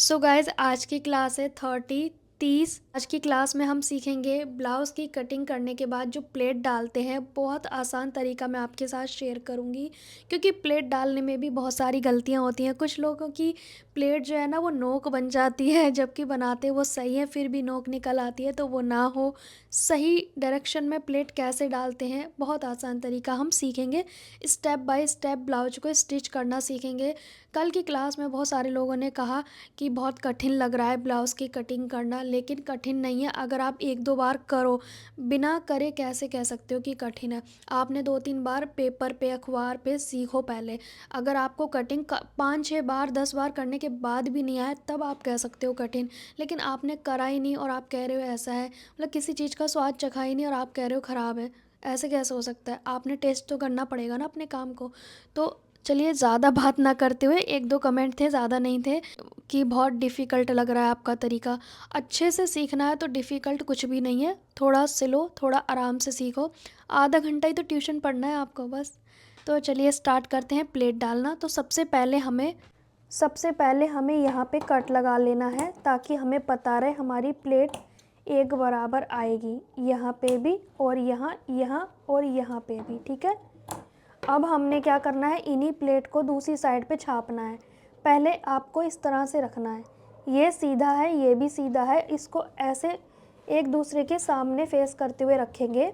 So guys आज की class है 30 आज की क्लास में हम सीखेंगे ब्लाउज़ की कटिंग करने के बाद जो प्लेट डालते हैं। बहुत आसान तरीका मैं आपके साथ शेयर करूंगी क्योंकि प्लेट डालने में भी बहुत सारी गलतियां होती हैं। कुछ लोगों की प्लेट जो है ना वो नोक बन जाती है, जबकि बनाते वो सही है फिर भी नोक निकल आती है। तो वो ना हो, सही डायरेक्शन में प्लेट कैसे डालते हैं बहुत आसान तरीका हम सीखेंगे। स्टेप बाय स्टेप ब्लाउज को स्टिच करना सीखेंगे। कल की क्लास में बहुत सारे लोगों ने कहा कि बहुत कठिन लग रहा है ब्लाउज़ की कटिंग करना, लेकिन कठिन नहीं है। अगर आप एक दो बार करो, बिना करे कैसे कह सकते हो कि कठिन है। आपने दो तीन बार पेपर पे अखबार पे सीखो पहले। अगर आपको कटिंग 5 6 बार 10 बार करने के बाद भी नहीं आए तब आप कह सकते हो कठिन। लेकिन आपने करा ही नहीं और आप कह रहे हो ऐसा है, मतलब किसी चीज़ का स्वाद चखा ही नहीं और आप कह रहे हो ख़राब है। ऐसे कैसे हो सकता है? आपने टेस्ट तो करना पड़ेगा ना अपने काम को। तो चलिए ज़्यादा बात ना करते हुए, एक दो कमेंट थे, ज़्यादा नहीं थे, कि बहुत डिफ़िकल्ट लग रहा है आपका तरीका। अच्छे से सीखना है तो डिफ़िकल्ट कुछ भी नहीं है। थोड़ा स्लो, थोड़ा आराम से सीखो। आधा घंटा ही तो ट्यूशन पढ़ना है आपको बस। तो चलिए स्टार्ट करते हैं प्लेट डालना। तो सबसे पहले हमें यहाँ पे कट लगा लेना है ताकि हमें पता रहे हमारी प्लेट एक बराबर आएगी। यहाँ पे भी और यहाँ यहाँ और यहाँ पे भी, ठीक है। अब हमने क्या करना है, इन्हीं प्लेट को दूसरी साइड पे छापना है। पहले आपको इस तरह से रखना है, ये सीधा है ये भी सीधा है। इसको ऐसे एक दूसरे के सामने फेस करते हुए रखेंगे,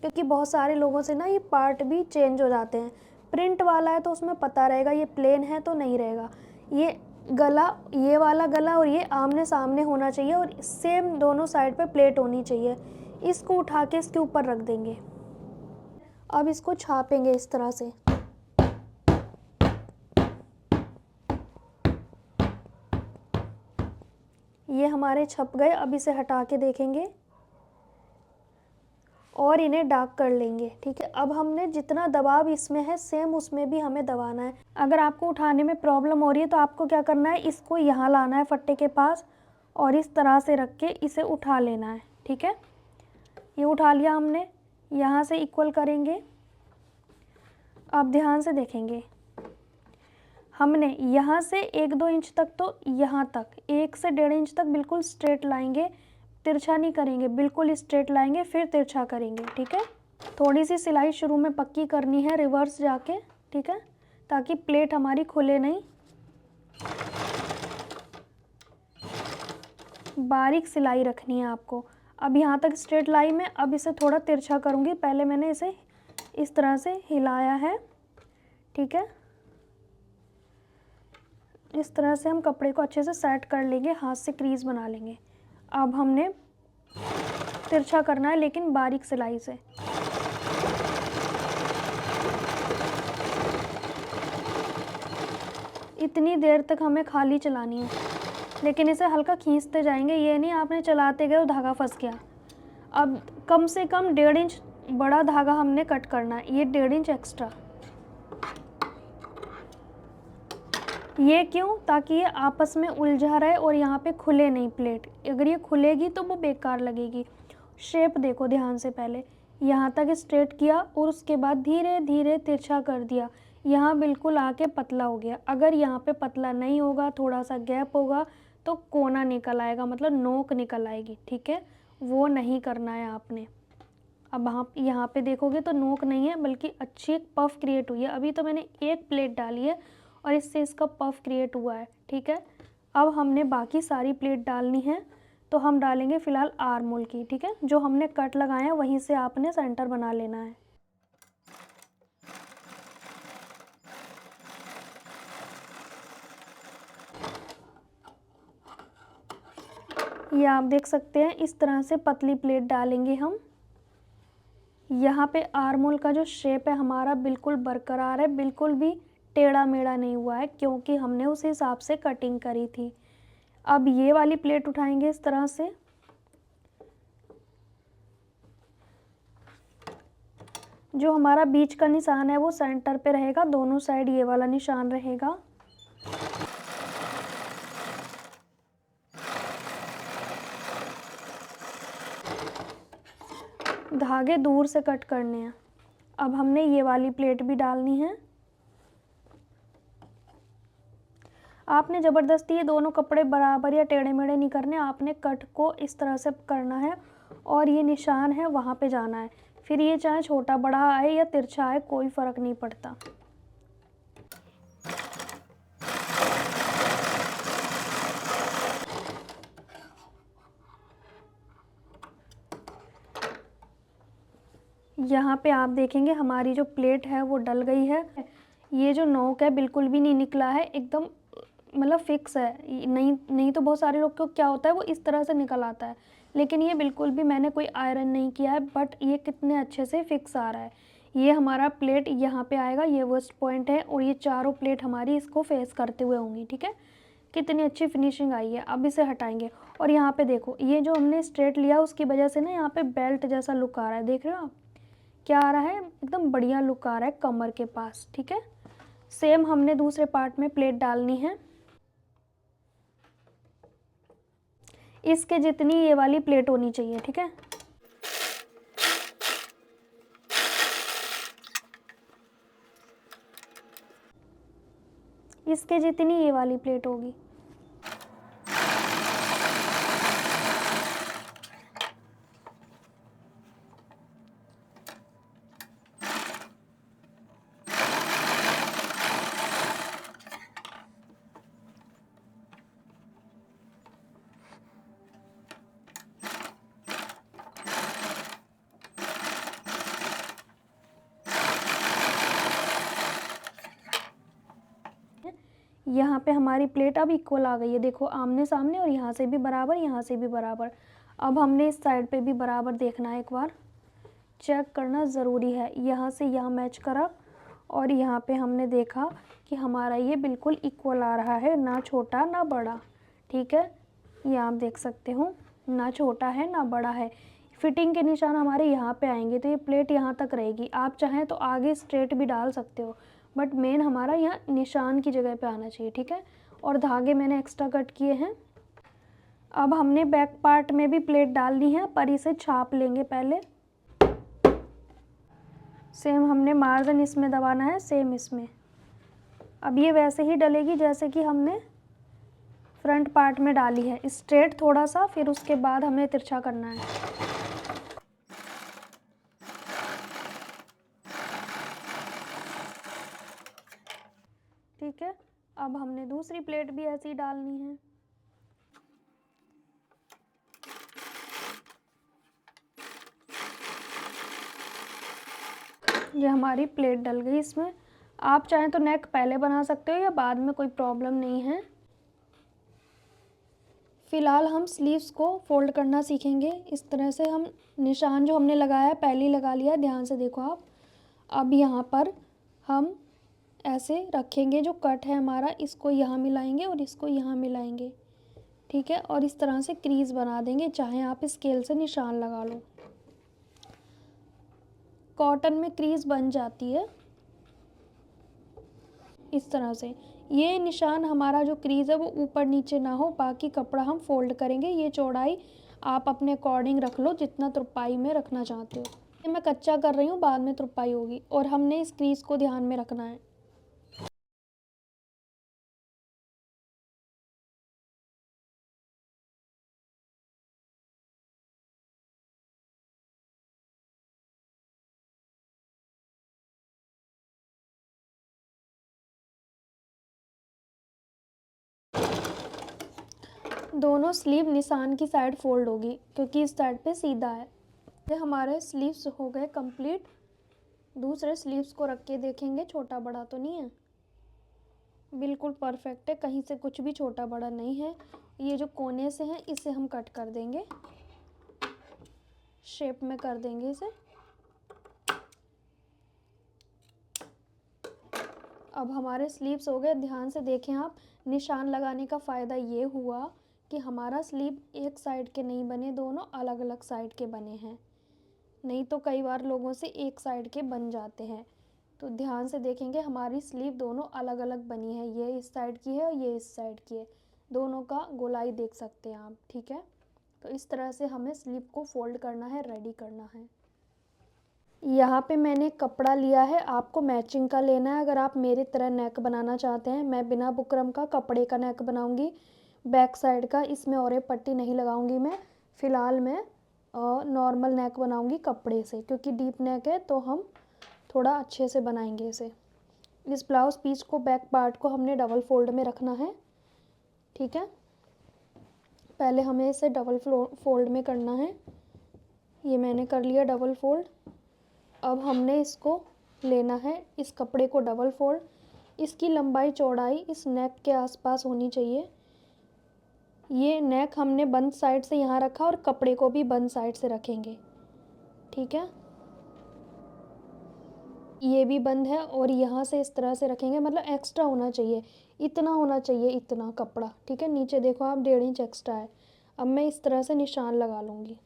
क्योंकि बहुत सारे लोगों से ना ये पार्ट भी चेंज हो जाते हैं। प्रिंट वाला है तो उसमें पता रहेगा, ये प्लेन है तो नहीं रहेगा। ये गला, ये वाला गला और ये आमने सामने होना चाहिए और सेम दोनों साइड पे प्लेट होनी चाहिए। इसको उठा के इसके ऊपर रख देंगे। अब इसको छापेंगे इस तरह से। ये हमारे छप गए। अब इसे हटा के देखेंगे और इन्हें डार्क कर लेंगे, ठीक है। अब हमने जितना दबाव इसमें है सेम उसमें भी हमें दबाना है। अगर आपको उठाने में प्रॉब्लम हो रही है तो आपको क्या करना है, इसको यहाँ लाना है फट्टे के पास और इस तरह से रख के इसे उठा लेना है, ठीक है। ये उठा लिया हमने, यहाँ से इक्वल करेंगे। अब ध्यान से देखेंगे, हमने यहाँ से 1-2 इंच तक, तो यहाँ तक 1 से 1.5 इंच तक बिल्कुल स्ट्रेट लाएंगे, तिरछा नहीं करेंगे, बिल्कुल स्ट्रेट लाएंगे फिर तिरछा करेंगे, ठीक है। थोड़ी सी सिलाई शुरू में पक्की करनी है रिवर्स जाके, ठीक है, ताकि प्लेट हमारी खुले नहीं। बारीक सिलाई रखनी है आपको। अब यहाँ तक स्ट्रेट लाई में, अब इसे थोड़ा तिरछा करूँगी। पहले मैंने इसे इस तरह से हिलाया है, ठीक है। इस तरह से हम कपड़े को अच्छे से सेट कर लेंगे, हाथ से क्रीज बना लेंगे। अब हमने तिरछा करना है लेकिन बारीक सिलाई से। इतनी देर तक हमें खाली चलानी है, लेकिन इसे हल्का खींचते जाएंगे। ये नहीं आपने चलाते गए और धागा फंस गया। अब कम से कम 1.5 इंच बड़ा धागा हमने कट करना है, ये 1.5 इंच एक्स्ट्रा। ये क्यों? ताकि ये आपस में उलझा रहे और यहाँ पे खुले नहीं प्लेट। अगर ये खुलेगी तो वो बेकार लगेगी। शेप देखो ध्यान से, पहले यहाँ तक स्ट्रेट किया और उसके बाद धीरे धीरे तिरछा कर दिया। यहाँ बिल्कुल आके पतला हो गया। अगर यहाँ पे पतला नहीं होगा, थोड़ा सा गैप होगा, तो कोना निकल आएगा, मतलब नोक निकल आएगी, ठीक है। वो नहीं करना है आपने। अब आप यहाँ पे देखोगे तो नोक नहीं है, बल्कि अच्छी एक पफ क्रिएट हुई है। अभी तो मैंने एक प्लेट डाली है और इससे इसका पफ क्रिएट हुआ है, ठीक है। अब हमने बाकी सारी प्लेट डालनी है, तो हम डालेंगे फ़िलहाल आर्म होल की, ठीक है। जो हमने कट लगाए हैं वहीं से आपने सेंटर बना लेना है। ये आप देख सकते हैं, इस तरह से पतली प्लेट डालेंगे हम। यहाँ पे आर्म होल का जो शेप है हमारा बिल्कुल बरकरार है, बिल्कुल भी टेढ़ा मेढ़ा नहीं हुआ है, क्योंकि हमने उस हिसाब से कटिंग करी थी। अब ये वाली प्लेट उठाएंगे इस तरह से। जो हमारा बीच का निशान है वो सेंटर पे रहेगा, दोनों साइड ये वाला निशान रहेगा। धागे दूर से कट करने हैं। अब हमने ये वाली प्लेट भी डालनी है। आपने ज़बरदस्ती ये दोनों कपड़े बराबर या टेढ़े मेढ़े नहीं करने, आपने कट को इस तरह से करना है और ये निशान है वहाँ पे जाना है। फिर ये चाहे छोटा बड़ा आए या तिरछा आए, कोई फ़र्क नहीं पड़ता। यहाँ पे आप देखेंगे हमारी जो प्लेट है वो डल गई है। ये जो नोक है बिल्कुल भी नहीं निकला है, एकदम मतलब फिक्स है। नहीं नहीं तो बहुत सारे लोग को क्या होता है वो इस तरह से निकल आता है, लेकिन ये बिल्कुल भी मैंने कोई आयरन नहीं किया है, बट ये कितने अच्छे से फिक्स आ रहा है। ये हमारा प्लेट यहाँ पे आएगा, ये वर्स्ट पॉइंट है, और ये चारों प्लेट हमारी इसको फेस करते हुए होंगी। ठीक है, कितनी अच्छी फिनिशिंग आई है। अब इसे हटाएंगे और यहाँ पे देखो, ये जो हमने स्ट्रेट लिया उसकी वजह से ना यहाँ पे बेल्ट जैसा लुक आ रहा है, देख रहे हो आप क्या आ रहा है, एकदम बढ़िया लुक आ रहा है कमर के पास। ठीक है, सेम हमने दूसरे पार्ट में प्लेट डालनी है। इसके जितनी ये वाली प्लेट होनी चाहिए। ठीक है, इसके जितनी ये वाली प्लेट होगी। यहाँ पे हमारी प्लेट अब इक्वल आ गई है, देखो आमने सामने, और यहाँ से भी बराबर, यहाँ से भी बराबर। अब हमने इस साइड पे भी बराबर देखना है, एक बार चेक करना ज़रूरी है। यहाँ से यहाँ मैच करा और यहाँ पे हमने देखा कि हमारा ये बिल्कुल इक्वल आ रहा है, ना छोटा ना बड़ा। ठीक है, ये आप देख सकते हो, ना छोटा है ना बड़ा है। फिटिंग के निशान हमारे यहाँ पे आएंगे, तो ये प्लेट यहाँ तक रहेगी। आप चाहें तो आगे स्ट्रेट भी डाल सकते हो, बट मेन हमारा यहाँ निशान की जगह पे आना चाहिए। ठीक है, और धागे मैंने एक्स्ट्रा कट किए हैं। अब हमने बैक पार्ट में भी प्लेट डालनी है, पर इसे छाप लेंगे पहले। सेम हमने मार्जिन इसमें दबाना है, सेम इसमें। अब ये वैसे ही डलेगी जैसे कि हमने फ्रंट पार्ट में डाली है, स्ट्रेट थोड़ा सा, फिर उसके बाद हमें तिरछा करना है। ठीक है, अब हमने दूसरी प्लेट भी ऐसी डालनी है। ये हमारी प्लेट डल गई इसमें। आप चाहें तो नेक पहले बना सकते हो या बाद में, कोई प्रॉब्लम नहीं है। फ़िलहाल हम स्लीव्स को फ़ोल्ड करना सीखेंगे। इस तरह से हम निशान जो हमने लगाया पहले ही लगा लिया, ध्यान से देखो आप। अब यहाँ पर हम ऐसे रखेंगे, जो कट है हमारा इसको यहाँ मिलाएंगे और इसको यहाँ मिलाएंगे। ठीक है, और इस तरह से क्रीज़ बना देंगे, चाहे आप स्केल से निशान लगा लो। कॉटन में क्रीज़ बन जाती है इस तरह से। ये निशान हमारा जो क्रीज़ है वो ऊपर नीचे ना हो, बाकी कपड़ा हम फोल्ड करेंगे। ये चौड़ाई आप अपने अकॉर्डिंग रख लो, जितना तुरपाई में रखना चाहते हो। ये मैं कच्चा कर रही हूँ, बाद में तुरपाई होगी, और हमने इस क्रीज़ को ध्यान में रखना है। दोनों स्लीव निशान की साइड फोल्ड होगी, क्योंकि इस साइड पे सीधा है। ये हमारे स्लीव्स हो गए कंप्लीट। दूसरे स्लीव्स को रख के देखेंगे, छोटा बड़ा तो नहीं है, बिल्कुल परफेक्ट है, कहीं से कुछ भी छोटा बड़ा नहीं है। ये जो कोने से है इसे हम कट कर देंगे, शेप में कर देंगे इसे। अब हमारे स्लीव्स हो गए। ध्यान से देखें आप, निशान लगाने का फ़ायदा ये हुआ कि हमारा स्लीव एक साइड के नहीं बने, दोनों अलग अलग साइड के बने हैं। नहीं तो कई बार लोगों से एक साइड के बन जाते हैं। तो ध्यान से देखेंगे, हमारी स्लीव दोनों अलग अलग बनी है, ये इस साइड की है और ये इस साइड की है। दोनों का गोलाई देख सकते हैं आप। ठीक है, तो इस तरह से हमें स्लीव को फोल्ड करना है, रेडी करना है। यहाँ पे मैंने कपड़ा लिया है, आपको मैचिंग का लेना है। अगर आप मेरी तरह नेक बनाना चाहते हैं, मैं बिना बुकरम का कपड़े का नेक बनाऊंगी बैक साइड का, इसमें और एक पट्टी नहीं लगाऊंगी मैं। फ़िलहाल मैं नॉर्मल नेक बनाऊंगी कपड़े से, क्योंकि डीप नेक है तो हम थोड़ा अच्छे से बनाएंगे इसे। इस ब्लाउज़ पीस को, बैक पार्ट को हमने डबल फोल्ड में रखना है, ठीक है। पहले हमें इसे डबल फोल्ड में करना है। ये मैंने कर लिया डबल फोल्ड। अब हमने इसको लेना है, इस कपड़े को डबल फोल्ड। इसकी लंबाई चौड़ाई इस नेक के आसपास होनी चाहिए। ये नेक हमने बंद साइड से यहाँ रखा और कपड़े को भी बंद साइड से रखेंगे, ठीक है। ये भी बंद है और यहाँ से इस तरह से रखेंगे, मतलब एक्स्ट्रा होना चाहिए, इतना होना चाहिए, इतना कपड़ा, ठीक है। नीचे देखो आप 1.5 इंच एक्स्ट्रा है। अब मैं इस तरह से निशान लगा लूँगी,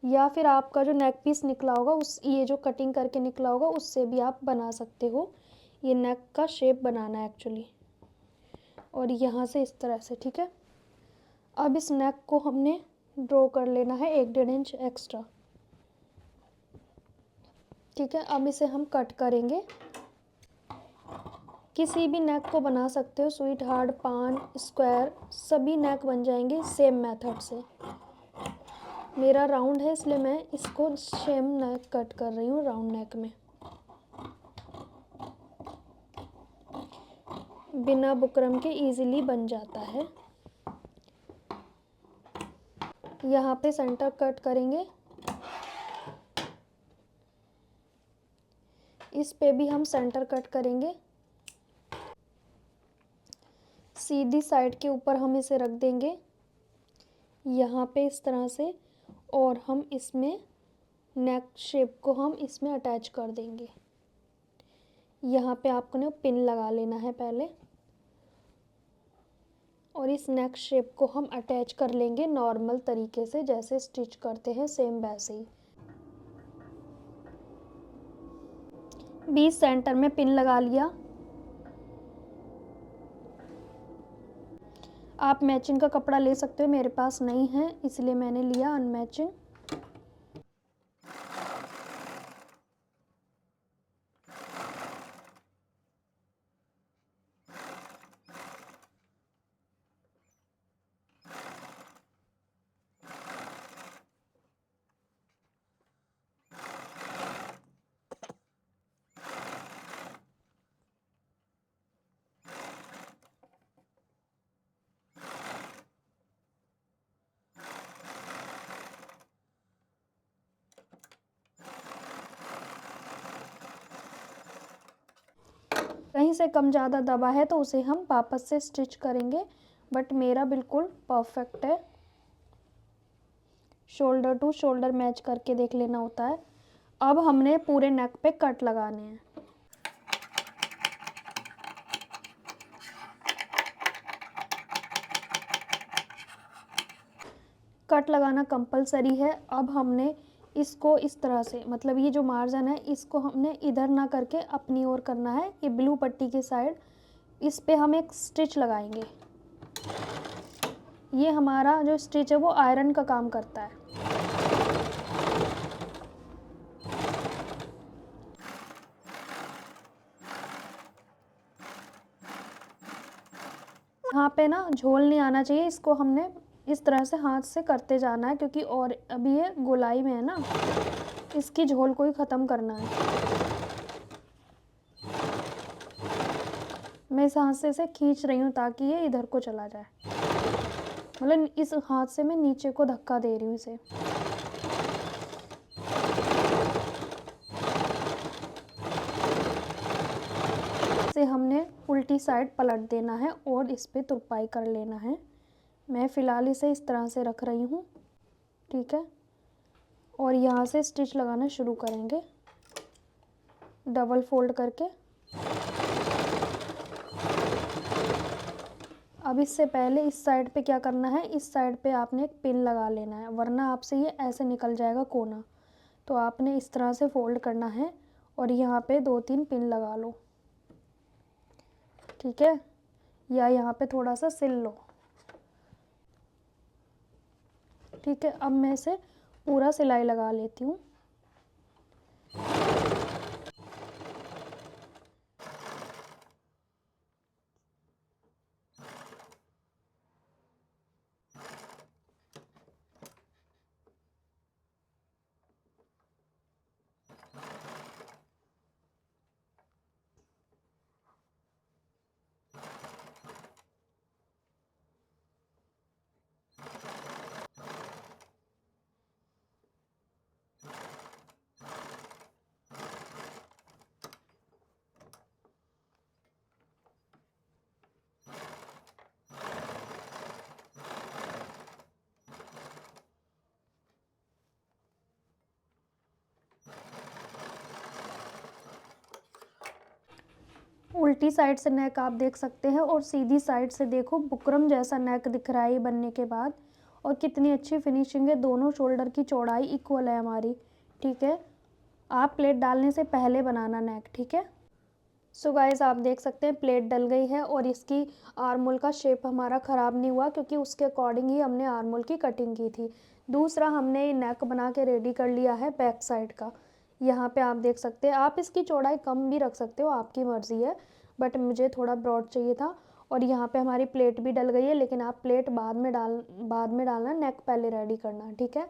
या फिर आपका जो नेक पीस निकला होगा उस, ये जो कटिंग करके निकला होगा उससे भी आप बना सकते हो। ये नेक का शेप बनाना है एक्चुअली, और यहाँ से इस तरह से, ठीक है। अब इस नेक को हमने ड्रॉ कर लेना है 1.5 इंच एक्स्ट्रा, ठीक है। अब इसे हम कट करेंगे। किसी भी नेक को बना सकते हो, स्वीट हार्ट, पान, स्क्वायर, सभी नेक बन जाएंगे सेम मेथड से। मेरा राउंड है इसलिए मैं इसको सेम नेक कट कर रही हूँ, राउंड नेक में। बिना बुकरम के इजीली बन जाता है। यहाँ पे सेंटर कट करेंगे, इस पे भी हम सेंटर कट करेंगे। सीधी साइड के ऊपर हम इसे रख देंगे यहाँ पे इस तरह से, और हम इसमें नेक शेप को हम इसमें अटैच कर देंगे। यहाँ पे आपको ने पिन लगा लेना है पहले, और इस नेक शेप को हम अटैच कर लेंगे नॉर्मल तरीके से, जैसे स्टिच करते हैं सेम वैसे ही। 20 सेंटर में पिन लगा लिया। आप मैचिंग का कपड़ा ले सकते हो, मेरे पास नहीं है इसलिए मैंने लिया अनमैचिंग। कहीं से कम ज़्यादा दबा है तो उसे हम वापस से स्टिच करेंगे, बट मेरा बिल्कुल परफेक्ट है। शोल्डर टू शोल्डर मैच करके देख लेना होता है। अब हमने पूरे नेक पे कट लगाने हैं। कट लगाना कंपलसरी है। अब हमने इसको इस तरह से, मतलब ये जो मार्जिन है इसको हमने इधर ना करके अपनी ओर करना है। ये ब्लू पट्टी की साइड, इस पे हम एक स्टिच लगाएंगे। ये हमारा जो स्टिच है वो आयरन का काम करता है। यहाँ पे ना झोल नहीं आना चाहिए, इसको हमने इस तरह से हाथ से करते जाना है, क्योंकि और अभी ये गोलाई में है ना, इसकी झोल को ही ख़त्म करना है। मैं इस हाथ से इसे खींच रही हूँ ताकि ये इधर को चला जाए, मतलब इस हाथ से मैं नीचे को धक्का दे रही हूँ इसे। इसे हमने उल्टी साइड पलट देना है और इस पे तुरपाई कर लेना है। मैं फ़िलहाल इसे इस तरह से रख रही हूँ, ठीक है। और यहाँ से स्टिच लगाना शुरू करेंगे डबल फोल्ड करके। अब इससे पहले इस साइड पे क्या करना है, इस साइड पे आपने एक पिन लगा लेना है, वरना आपसे ये ऐसे निकल जाएगा कोना। तो आपने इस तरह से फोल्ड करना है और यहाँ पे 2-3 पिन लगा लो, ठीक है, या यहाँ पे थोड़ा सा सिल लो, ठीक है। अब मैं इसे पूरा सिलाई लगा लेती हूँ। उल्टी साइड से नेक आप देख सकते हैं और सीधी साइड से देखो बुकरम जैसा नेक दिख रहा है बनने के बाद। और कितनी अच्छी फिनिशिंग है, दोनों शोल्डर की चौड़ाई इक्वल है हमारी। ठीक है, आप प्लेट डालने से पहले बनाना नेक, ठीक है। सो गाइस आप देख सकते हैं प्लेट डल गई है और इसकी आर्मोल का शेप हमारा ख़राब नहीं हुआ, क्योंकि उसके अकॉर्डिंग ही हमने आर्मोल की कटिंग की थी। दूसरा हमने नेक बना के रेडी कर लिया है बैक साइड का। यहाँ पे आप देख सकते हैं, आप इसकी चौड़ाई कम भी रख सकते हो, आपकी मर्ज़ी है, बट मुझे थोड़ा ब्रॉड चाहिए था। और यहाँ पे हमारी प्लेट भी डल गई है, लेकिन आप प्लेट बाद में डालना, नेक पहले रेडी करना, ठीक है।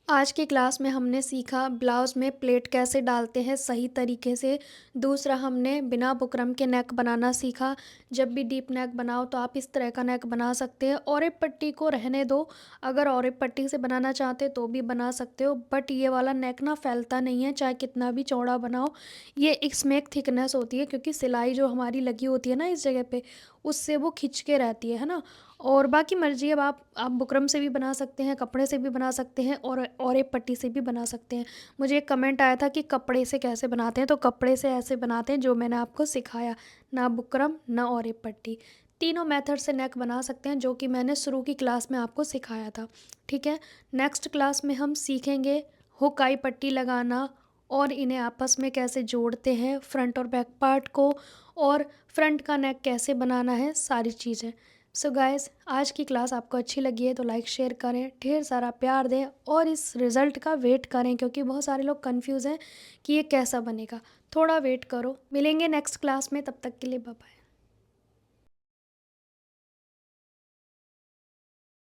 आज की क्लास में हमने सीखा ब्लाउज़ में प्लेट कैसे डालते हैं सही तरीके से। दूसरा हमने बिना बुकरम के नेक बनाना सीखा। जब भी डीप नेक बनाओ तो आप इस तरह का नेक बना सकते हैं। औरत पट्टी को रहने दो, अगर औरत पट्टी से बनाना चाहते तो भी बना सकते हो, बट ये वाला नेक ना फैलता नहीं है चाहे कितना भी चौड़ा बनाओ। ये इसमें एक थिकनेस होती है, क्योंकि सिलाई जो हमारी लगी होती है ना इस जगह पे, उससे वो खिंच के रहती है ना। और बाकी मर्ज़ी, अब आप बुकरम से भी बना सकते हैं, कपड़े से भी बना सकते हैं, और एक पट्टी से भी बना सकते हैं। मुझे एक कमेंट आया था कि कपड़े से कैसे बनाते हैं, तो कपड़े से ऐसे बनाते हैं जो मैंने आपको सिखाया, ना बुकरम ना और एक पट्टी। तीनों मेथड से नेक बना सकते हैं, जो कि मैंने शुरू की क्लास में आपको सिखाया था, ठीक है। नेक्स्ट क्लास में हम सीखेंगे हुकाई पट्टी लगाना और इन्हें आपस में कैसे जोड़ते हैं, फ्रंट और बैक पार्ट को, और फ्रंट का नेक कैसे बनाना है, सारी चीज़ें। सो गाइस आज की क्लास आपको अच्छी लगी है तो लाइक शेयर करें, ढेर सारा प्यार दें और इस रिज़ल्ट का वेट करें, क्योंकि बहुत सारे लोग कंफ्यूज हैं कि ये कैसा बनेगा। थोड़ा वेट करो, मिलेंगे नेक्स्ट क्लास में, तब तक के लिए बाय बाय।